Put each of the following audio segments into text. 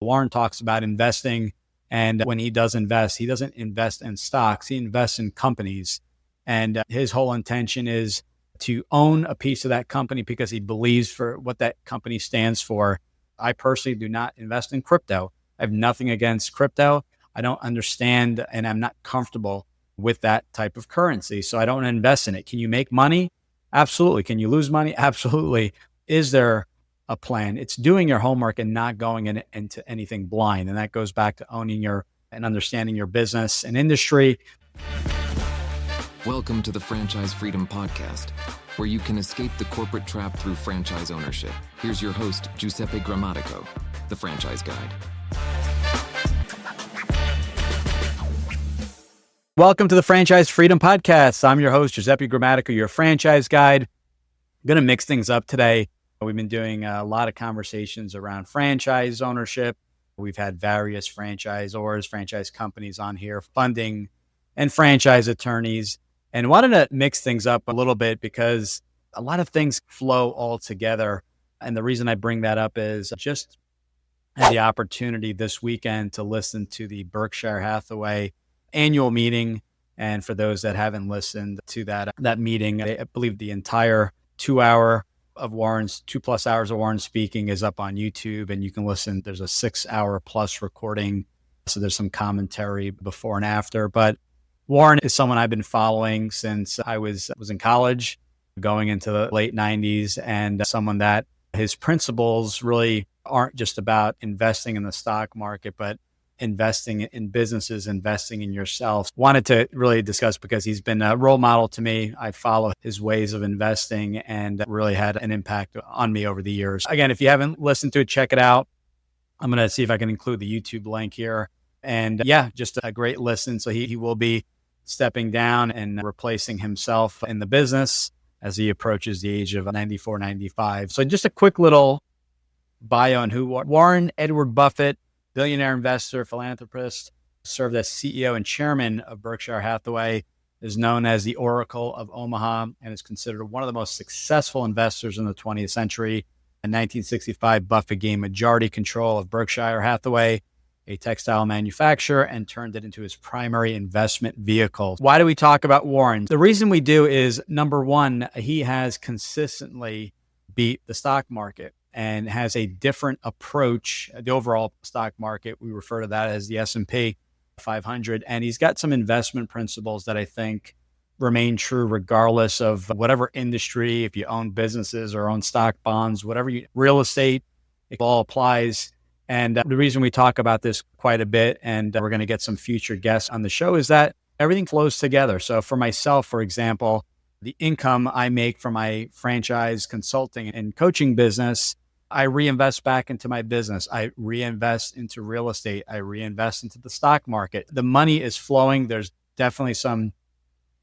Warren talks about investing. And when he does invest, he doesn't invest in stocks. He invests in companies. And his whole intention is to own a piece of that company because he believes for what that company stands for. I personally do not invest in crypto. I have nothing against crypto. I don't understand and I'm not comfortable with that type of currency. So I don't invest in it. Can you make money? Absolutely. Can you lose money? Absolutely. Is there a plan? It's doing your homework and not going into anything blind. And that goes back to owning and understanding your business and industry. Welcome to the Franchise Freedom Podcast, where you can escape the corporate trap through franchise ownership. Here's your host, Giuseppe Grammatico, the franchise guide. Welcome to the Franchise Freedom Podcast. I'm your host, Giuseppe Grammatico, your franchise guide. I'm going to mix things up today. We've been doing a lot of conversations around franchise ownership. We've had various franchisors, franchise companies on here, funding and franchise attorneys, and wanted to mix things up a little bit because a lot of things flow all together. And the reason I bring that up is just had the opportunity this weekend to listen to the Berkshire Hathaway annual meeting. And for those that haven't listened to that meeting, I believe the entire 2 hours of Warren's speaking is up on YouTube, and you can listen. There's a 6 hour plus recording. So there's some commentary before and after, but Warren is someone I've been following since I was in college, going into the late 90s, and someone that his principles really aren't just about investing in the stock market, but investing in businesses, investing in yourself. Wanted to really discuss because he's been a role model to me. I follow his ways of investing and really had an impact on me over the years. Again, if you haven't listened to it, check it out. I'm going to see if I can include the YouTube link here. And just a great listen. So he will be stepping down and replacing himself in the business as he approaches the age of 94, 95. So just a quick little bio on who Warren Edward Buffett, billionaire investor, philanthropist, served as CEO and chairman of Berkshire Hathaway, is known as the Oracle of Omaha, and is considered one of the most successful investors in the 20th century. In 1965, Buffett gained majority control of Berkshire Hathaway, a textile manufacturer, and turned it into his primary investment vehicle. Why do we talk about Warren? The reason we do is, number one, he has consistently beat the stock market and has a different approach. The overall stock market, we refer to that as the S&P 500. And he's got some investment principles that I think remain true regardless of whatever industry, if you own businesses or own stock bonds, real estate, it all applies. And the reason we talk about this quite a bit, and we're going to get some future guests on the show, is that everything flows together. So for myself, for example, the income I make from my franchise consulting and coaching business, I reinvest back into my business. I reinvest into real estate. I reinvest into the stock market. The money is flowing. There's definitely some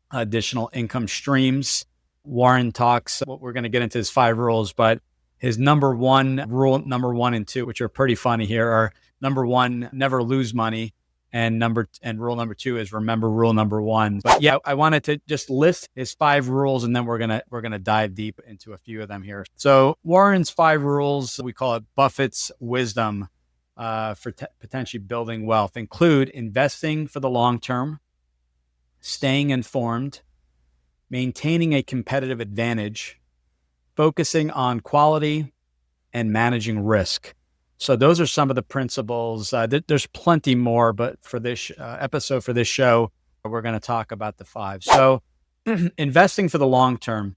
additional income streams. Warren talks, we're going to get into his 5 rules, but his rule number 1 and 2, which are pretty funny here, are number 1, never lose money. And rule number 2 is remember rule number 1. But I wanted to just list his 5 rules, and then we're gonna dive deep into a few of them here. So Warren's 5 rules, we call it Buffett's wisdom for potentially building wealth, include investing for the long term, staying informed, maintaining a competitive advantage, focusing on quality, and managing risk. So those are some of the principles. There's plenty more, but for this episode, for this show, we're going to talk about the 5. So investing for the long term,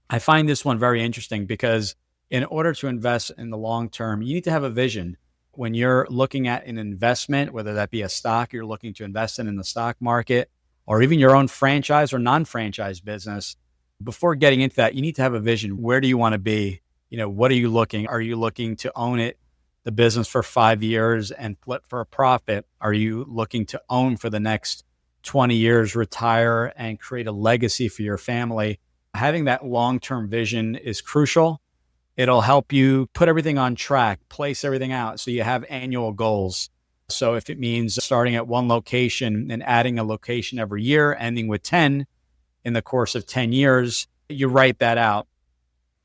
I find this one very interesting because in order to invest in the long term, you need to have a vision. When you're looking at an investment, whether that be a stock you're looking to invest in the stock market, or even your own franchise or non-franchise business, before getting into that, you need to have a vision. Where do you want to be? What are you looking? Are you looking to own the business for 5 years and flip for a profit? Are you looking to own for the next 20 years, retire, and create a legacy for your family? Having that long-term vision is crucial. It'll help you put everything on track, place everything out so you have annual goals. So if it means starting at one location and adding a location every year, ending with 10 in the course of 10 years, you write that out.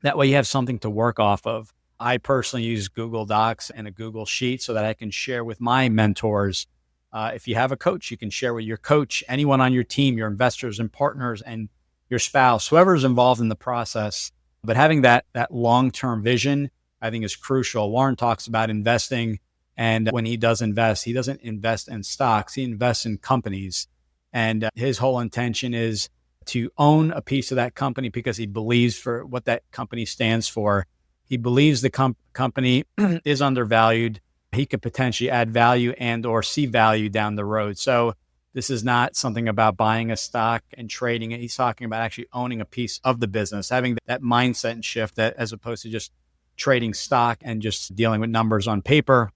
That way you have something to work off of. I personally use Google Docs and a Google Sheet so that I can share with my mentors. If you have a coach, you can share with your coach, anyone on your team, your investors and partners, and your spouse, whoever's involved in the process. But having that long-term vision, I think, is crucial. Warren talks about investing, and when he does invest, he doesn't invest in stocks, he invests in companies. And his whole intention is to own a piece of that company because he believes for what that company stands for. He believes the company is undervalued. He could potentially add value and or see value down the road. So this is not something about buying a stock and trading it. He's talking about actually owning a piece of the business, having that mindset and shift, that as opposed to just trading stock and just dealing with numbers on paper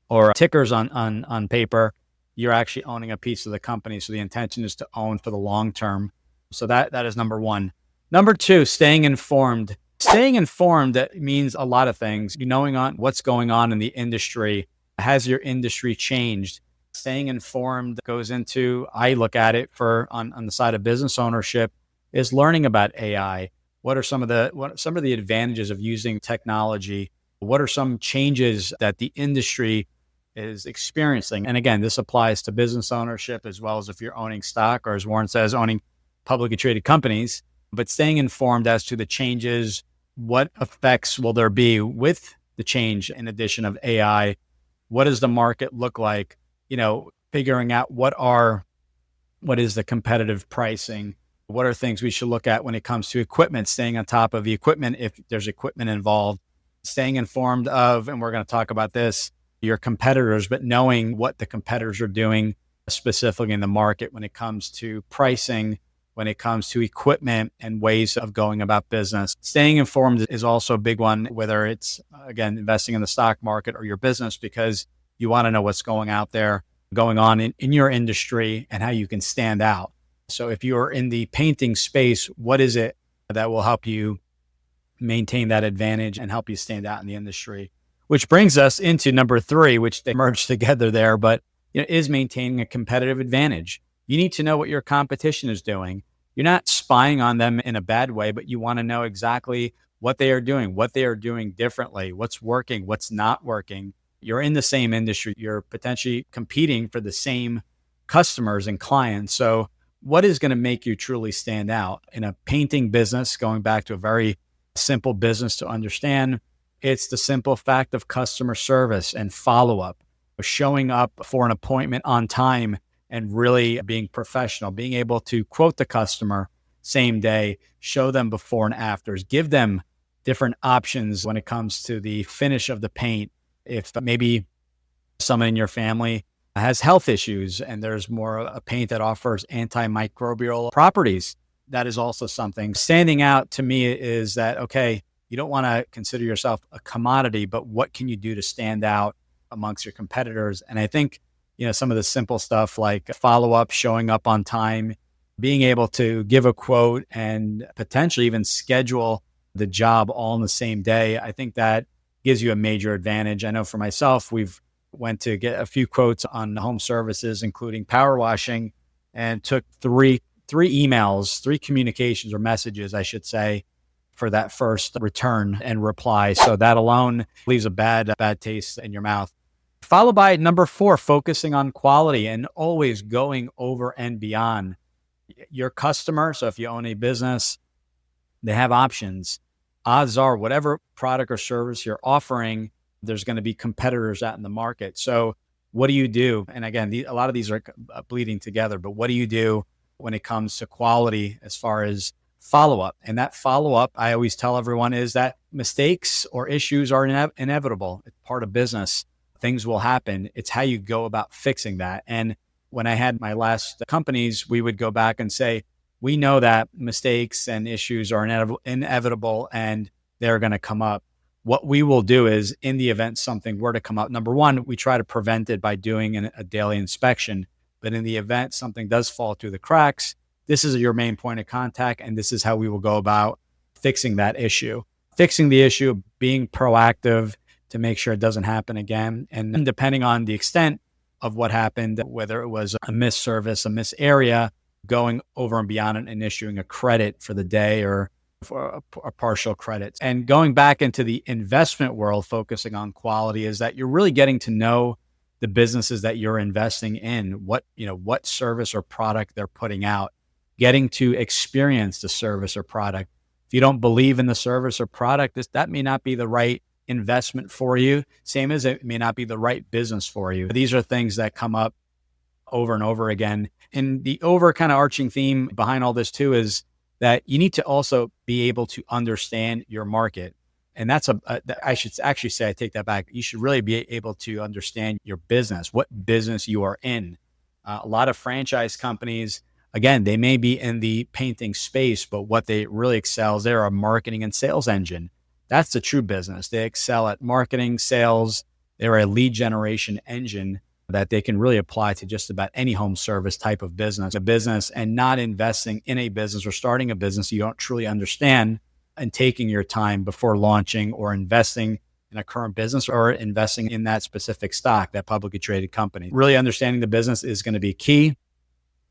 or tickers on paper. You're actually owning a piece of the company. So the intention is to own for the long term. So that is number one. Number two, staying informed. Staying informed, that means a lot of things. Knowing on what's going on in the industry. Has your industry changed? Staying informed goes into, I look at it on the side of business ownership, is learning about AI. What are some of the advantages of using technology? What are some changes that the industry is experiencing? And again, this applies to business ownership as well as if you're owning stock, or as Warren says, owning publicly traded companies. But staying informed as to the changes, what effects will there be with the change in addition of AI? What does the market look like? Figuring out what is the competitive pricing? What are things we should look at when it comes to equipment? Staying on top of the equipment if there's equipment involved. Staying informed of, and we're going to talk about this, your competitors, but knowing what the competitors are doing specifically in the market when it comes to pricing, when it comes to equipment and ways of going about business. Staying informed is also a big one, whether it's, again, investing in the stock market or your business, because you want to know what's going on in your industry and how you can stand out. So if you're in the painting space, what is it that will help you maintain that advantage and help you stand out in the industry? Which brings us into number three, which they merge together there, but is maintaining a competitive advantage. You need to know what your competition is doing. You're not spying on them in a bad way, but you want to know exactly what they are doing differently, what's working, what's not working. You're in the same industry. You're potentially competing for the same customers and clients. So what is going to make you truly stand out in a painting business? Going back to a very simple business to understand, it's the simple fact of customer service and follow-up, showing up for an appointment on time and really being professional, being able to quote the customer same day, show them before and afters, give them different options when it comes to the finish of the paint. If maybe someone in your family has health issues and there's more a paint that offers antimicrobial properties, that is also something. Standing out to me is that, okay, you don't want to consider yourself a commodity, but what can you do to stand out amongst your competitors? And I think, some of the simple stuff like follow-up, showing up on time, being able to give a quote and potentially even schedule the job all in the same day. I think that gives you a major advantage. I know for myself, we've went to get a few quotes on home services, including power washing, and took three communications or messages, I should say, for that first return and reply. So that alone leaves a bad taste in your mouth. Followed by number 4, focusing on quality and always going over and beyond your customer. So if you own a business, they have options. Odds are whatever product or service you're offering, there's going to be competitors out in the market. So what do you do? And again, a lot of these are bleeding together, but what do you do when it comes to quality as far as follow-up? And that follow-up, I always tell everyone, is that mistakes or issues are inevitable. It's part of business. Things will happen. It's how you go about fixing that. And when I had my last companies, we would go back and say, we know that mistakes and issues are inevitable and they're going to come up. What we will do is, in the event something were to come up, number one, we try to prevent it by doing a daily inspection. But in the event something does fall through the cracks, this is your main point of contact, and this is how we will go about fixing that issue. Fixing the issue, being proactive to make sure it doesn't happen again. And depending on the extent of what happened, whether it was a missed service, a missed area, going over and beyond and issuing a credit for the day or for a partial credit. And going back into the investment world, focusing on quality, is that you're really getting to know the businesses that you're investing in, what service or product they're putting out, getting to experience the service or product. If you don't believe in the service or product, that may not be the right investment for you, same as it may not be the right business for you. These are things that come up over and over again. And the over kind of arching theme behind all this too is that you need to also be able to understand your market. And I should actually say, I take that back. You should really be able to understand your business, what business you are in. A lot of franchise companies, again, they may be in the painting space, but what they really excel is they're a marketing and sales engine. That's the true business. They excel at marketing, sales. They're a lead generation engine that they can really apply to just about any home service type of business. A business, and not investing in a business or starting a business you don't truly understand, and taking your time before launching or investing in a current business or investing in that specific stock, that publicly traded company. Really understanding the business is going to be key.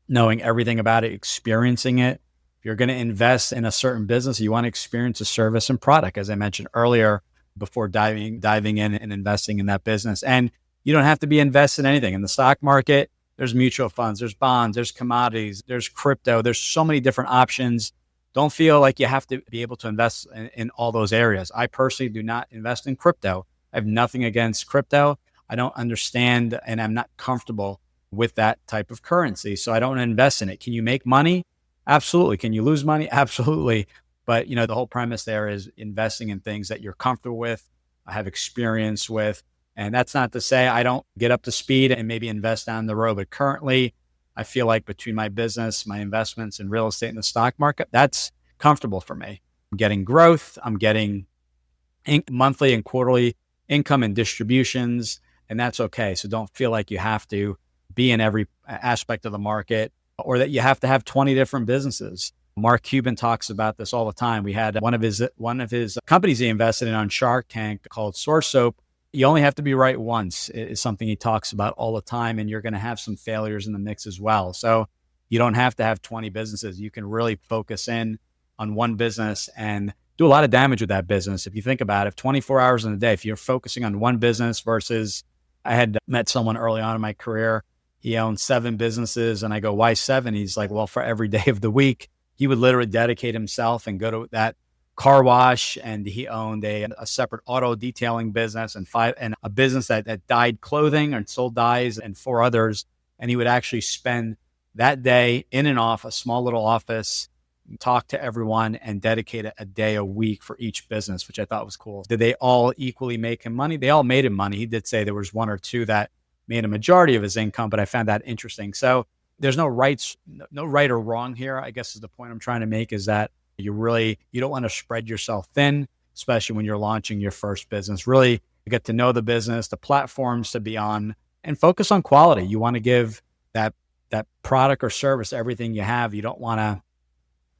Knowing everything about it, experiencing it. If you're going to invest in a certain business, you want to experience a service and product, as I mentioned earlier, before diving in and investing in that business. And you don't have to be invested in anything. In the stock market, there's mutual funds, there's bonds, there's commodities, there's crypto. There's so many different options. Don't feel like you have to be able to invest in all those areas. I personally do not invest in crypto. I have nothing against crypto. I don't understand, and I'm not comfortable with that type of currency. So I don't invest in it. Can you make money? Absolutely. Can you lose money? Absolutely. But the whole premise there is investing in things that you're comfortable with, have experience with. And that's not to say I don't get up to speed and maybe invest down the road. But currently, I feel like between my business, my investments in real estate and the stock market, that's comfortable for me. I'm getting growth. I'm getting monthly and quarterly income and distributions, and that's okay. So don't feel like you have to be in every aspect of the market, or that you have to have 20 different businesses. Mark Cuban talks about this all the time. We had one of his companies he invested in on Shark Tank called Source Soap. You only have to be right once is something he talks about all the time, and you're going to have some failures in the mix as well. So you don't have to have 20 businesses. You can really focus in on one business and do a lot of damage with that business. If you think about it, 24 hours in a day, if you're focusing on one business versus, I had met someone early on in my career. He owned 7 businesses, and I go, why 7? He's like, well, for every day of the week, he would literally dedicate himself and go to that car wash, and he owned a separate auto detailing business and a business that dyed clothing and sold dyes, and 4 others. And he would actually spend that day in and off a small little office, talk to everyone, and dedicate a day a week for each business, which I thought was cool. Did they all equally make him money? They all made him money. He did say there was 1 or 2 that made a majority of his income, but I found that interesting. So there's no right or wrong here, I guess is the point I'm trying to make, is that you don't want to spread yourself thin, especially when you're launching your first business. Really get to know the business, the platforms to be on, and focus on quality. You want to give that product or service everything you have. You don't want to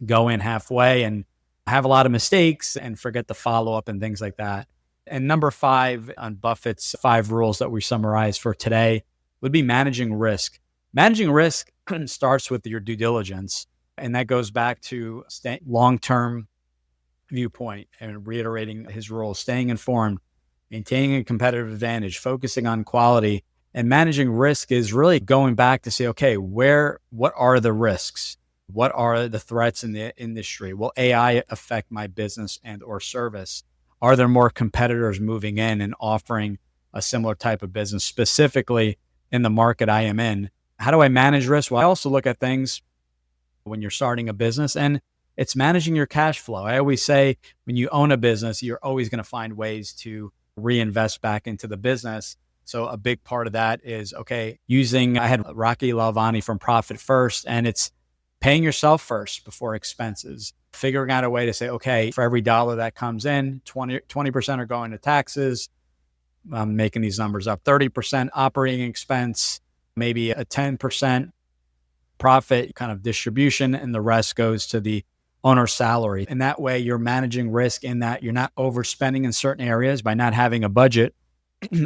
go in halfway and have a lot of mistakes and forget the follow-up and things like that. And number 5 on Buffett's 5 rules that we summarized for today would be managing risk. Managing risk starts with your due diligence. And that goes back to long-term viewpoint, and reiterating his rules: staying informed, maintaining a competitive advantage, focusing on quality. And managing risk is really going back to say, okay, what are the risks? What are the threats in the industry? Will AI affect my business and or service? Are there more competitors moving in and offering a similar type of business, specifically in the market I am in? How do I manage risk? Well, I also look at things when you're starting a business, and it's managing your cash flow. I always say when you own a business, you're always going to find ways to reinvest back into the business. So a big part of that is, okay, I had Rocky Lalvani from Profit First, and it's paying yourself first before expenses, figuring out a way to say, okay, for every dollar that comes in, 20% are going to taxes. I'm making these numbers up, 30% operating expense, maybe a 10% profit kind of distribution, and the rest goes to the owner's salary. And that way you're managing risk in that you're not overspending in certain areas by not having a budget,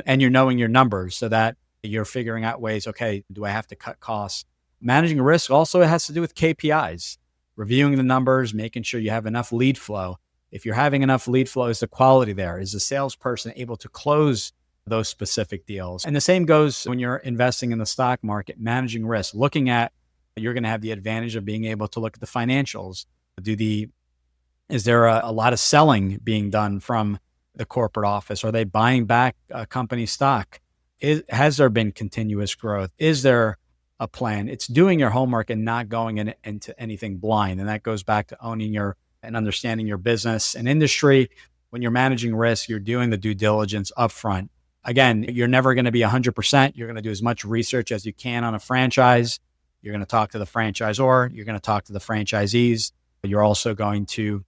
and you're knowing your numbers so that you're figuring out ways, okay, do I have to cut costs? Managing risk also has to do with KPIs, reviewing the numbers, making sure you have enough lead flow. If you're having enough lead flow, is the quality there? Is the salesperson able to close those specific deals? And the same goes when you're investing in the stock market, managing risk, looking at, you're going to have the advantage of being able to look at the financials. Is there a lot of selling being done from the corporate office? Are they buying back company stock? Has there been continuous growth? Is there a plan? It's doing your homework and not going into anything blind. And that goes back to owning and understanding your business and industry. When you're managing risk, you're doing the due diligence upfront. Again, you're never going to be 100%. You're going to do as much research as you can on a franchise. You're going to talk to the franchisor. You're going to talk to the franchisees. You're also going to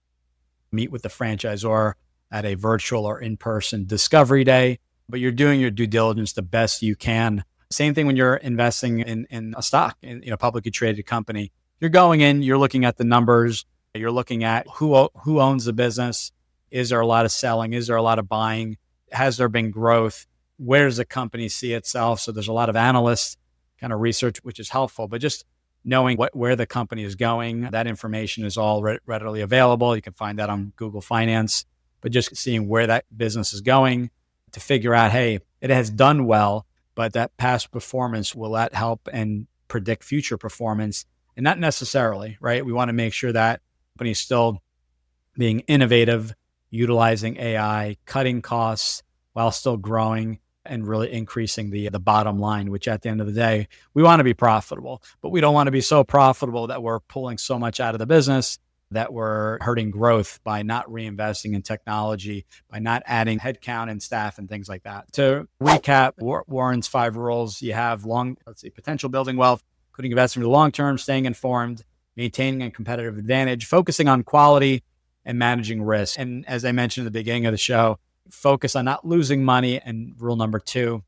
meet with the franchisor at a virtual or in-person discovery day. But you're doing your due diligence the best you can. Same thing when you're investing in a stock, in a publicly traded company. You're going in, you're looking at the numbers. You're looking at who owns the business. Is there a lot of selling? Is there a lot of buying? Has there been growth? Where does the company see itself? So there's a lot of analyst kind of research, which is helpful, but just knowing where the company is going, that information is all readily available. You can find that on Google Finance, but just seeing where that business is going to figure out, hey, it has done well, but that past performance, will that help and predict future performance? And not necessarily, right? We want to make sure that the company is still being innovative, utilizing AI, cutting costs while still growing and really increasing the bottom line, which at the end of the day, we want to be profitable, but we don't want to be so profitable that we're pulling so much out of the business that we're hurting growth by not reinvesting in technology, by not adding headcount and staff and things like that. To recap Warren's 5 rules, you have potential building wealth, including investing for the long term, staying informed, maintaining a competitive advantage, focusing on quality, and managing risk. And as I mentioned at the beginning of the show, focus on not losing money. And rule number 2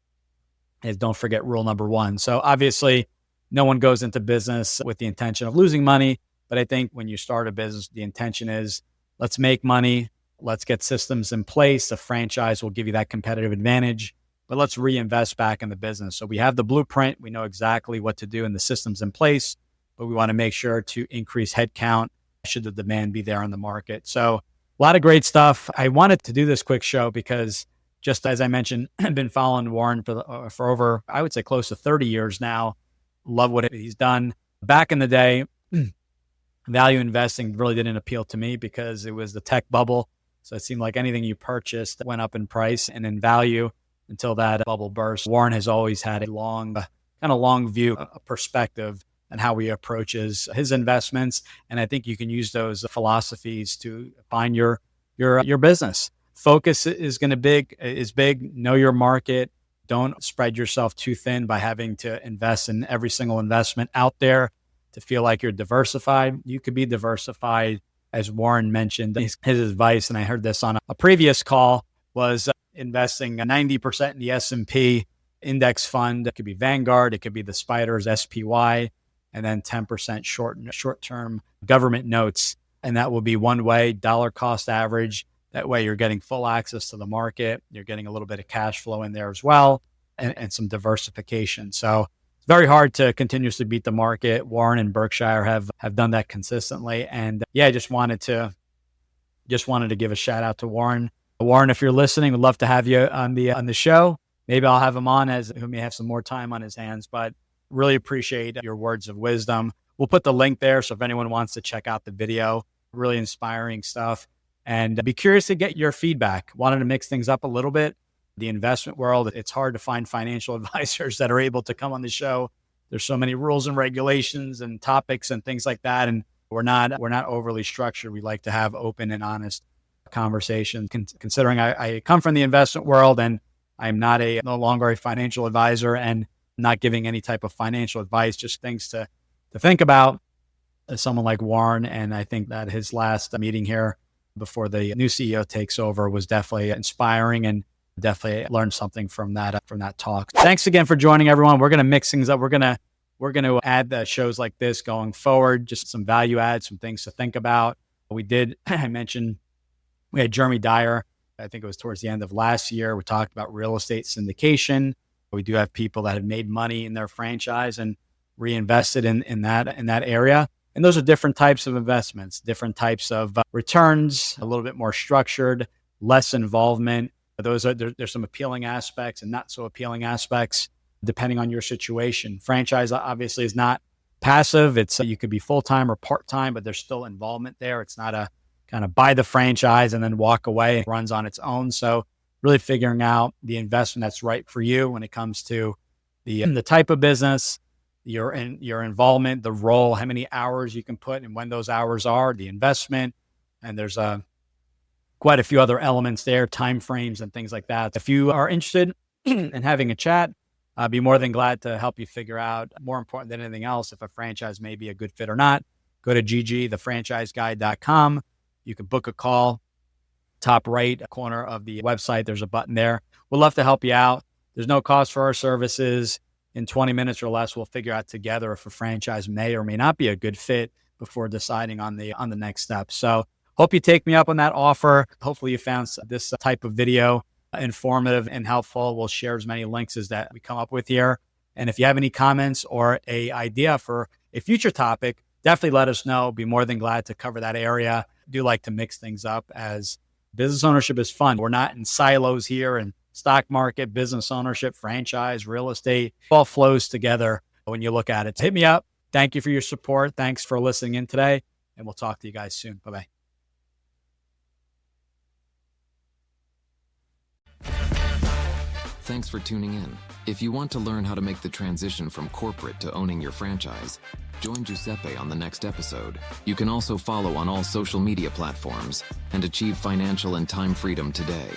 is don't forget rule number 1. So obviously, no one goes into business with the intention of losing money. But I think when you start a business, the intention is, let's make money. Let's get systems in place. The franchise will give you that competitive advantage, but let's reinvest back in the business. So we have the blueprint. We know exactly what to do and the systems in place, but we want to make sure to increase headcount should the demand be there on the market. So a lot of great stuff. I wanted to do this quick show because, just as I mentioned, I've been following Warren for over, I would say, close to 30 years now. Love what he's done. Back in the day, value investing really didn't appeal to me because it was the tech bubble. So it seemed like anything you purchased went up in price and in value until that bubble burst. Warren has always had a long view, a perspective on how he approaches his investments. And I think you can use those philosophies to find your business. Focus is big. Know your market. Don't spread yourself too thin by having to invest in every single investment out there to feel like you're diversified. You could be diversified, as Warren mentioned. His advice, and I heard this on a previous call, was investing 90% in the S&P index fund. It could be Vanguard, it could be the Spiders SPY, and then 10% short-term government notes. And that will be one way, dollar cost average. That way you're getting full access to the market. You're getting a little bit of cash flow in there as well, and some diversification. So it's very hard to continuously beat the market. Warren and Berkshire have done that consistently. And I just wanted to give a shout out to Warren. Warren, if you're listening, we'd love to have you on the show. Maybe I'll have him on, as he may have some more time on his hands, but really appreciate your words of wisdom. We'll put the link there. So if anyone wants to check out the video, really inspiring stuff, and be curious to get your feedback. Wanted to mix things up a little bit. The investment world, it's hard to find financial advisors that are able to come on the show. There's so many rules and regulations and topics and things like that. And we're not overly structured. We like to have open and honest conversation. Considering I come from the investment world and I'm no longer a financial advisor and not giving any type of financial advice, just things to think about as someone like Warren. And I think that his last meeting here before the new CEO takes over was definitely inspiring, and definitely learned something from that talk. Thanks again for joining, everyone. We're going to mix things up. We're going to add the shows like this going forward, just some value adds, some things to think about. I mentioned we had Jeremy Dyer. I think it was towards the end of last year. We talked about real estate syndication. We do have people that have made money in their franchise and reinvested in that area. And those are different types of investments, different types of returns, a little bit more structured, less involvement. There's some appealing aspects and not so appealing aspects depending on your situation. Franchise obviously is not passive. It's you could be full-time or part-time, but there's still involvement there. It's not a kind of buy the franchise and then walk away. It runs on its own. So really figuring out the investment that's right for you when it comes to the type of business, your involvement, the role, how many hours you can put and when those hours are, the investment. And there's quite a few other elements there, time frames and things like that. If you are interested in having a chat, I'd be more than glad to help you figure out, more important than anything else, if a franchise may be a good fit or not. Go to ggthefranchiseguide.com. You can book a call. Top right corner of the website, there's a button there. We'd love to help you out. There's no cost for our services. In 20 minutes or less, we'll figure out together if a franchise may or may not be a good fit before deciding on the next step. So hope you take me up on that offer. Hopefully you found this type of video informative and helpful. We'll share as many links as that we come up with here. And if you have any comments or a idea for a future topic, definitely let us know. Be more than glad to cover that area. I do like to mix things up, as business ownership is fun. We're not in silos here, and stock market, business ownership, franchise, real estate, all flows together when you look at it. Hit me up. Thank you for your support. Thanks for listening in today, and we'll talk to you guys soon. Bye-bye. Thanks for tuning in. If you want to learn how to make the transition from corporate to owning your franchise, join Giuseppe on the next episode. You can also follow on all social media platforms and achieve financial and time freedom today.